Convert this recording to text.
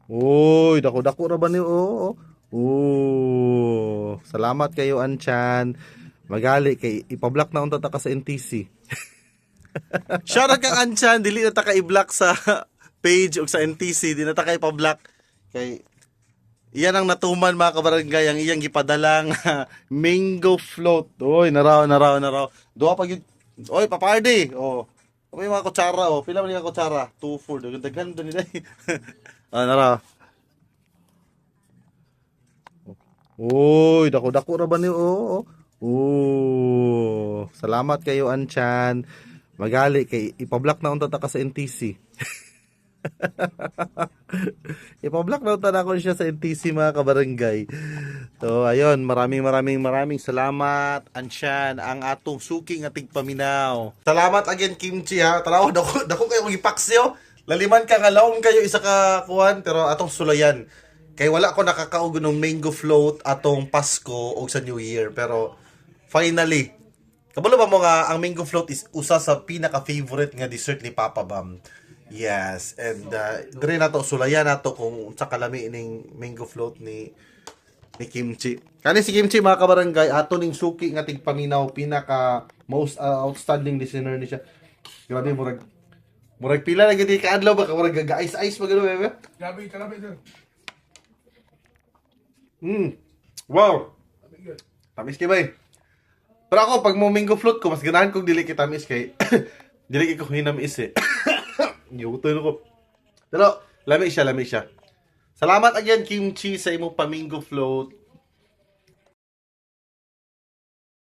Uy, dako-dako ra ba ni oo. Oh, salamat kayo Anchan. Magali kay ipablock na unta ta ka sa NTC. Shoutout kang Anchan, dili na ta ka i-block sa page o sa NTC, di na ta ka ipablock kay iyan ang natuman mga kabarangay ang iyang gipadalang mango float. Oy, naraw. Duha pa gyud. Oy, papardi. Oh. May mga kutsara oh. Pila man yung kutsara? 2 4. Daghan doon nila. Ah, naraw. Uy, dako-dako ra ba ni oo. Oh, salamat kayo Anchan. Magali kay ipablock na unta ta ka sa NTC. Ipablock na unta na ako siya sa NTC mga kabarangay. So ayun, maraming salamat Anchan ang atong suki nga tigpaminaw. Salamat again Kimchi ha. Tanaw dako kayo gipaksyo. Laliman ka nga laom kayo isa ka kuan pero atong sulayan. Kay wala ko nakakaugo ng mango float atong Pasko o sa New Year. Pero finally, kabalo ba mo nga ang mango float is usa sa pinaka-favorite nga dessert ni Papa Bam. Yes, and dire na to sulayan na to kung sa kalami ning mango float ni Kimchi. Kani si Kimchi mga kabarangay, ato ning suki nga tigpaminaw pinaka most outstanding listener ni siya. Grabe murag pila na gid ka adlaw ba murag ga-ice magano bebe? Grabe, sir. Wow. Tamis kay bay. Pero ako pag mo mango float ko mas ganahan kog dili kay tamis kay dili ko hinamis eh. Yuto ko. Pero lami siya. Salamat again Kimchi sa imong pamingo float.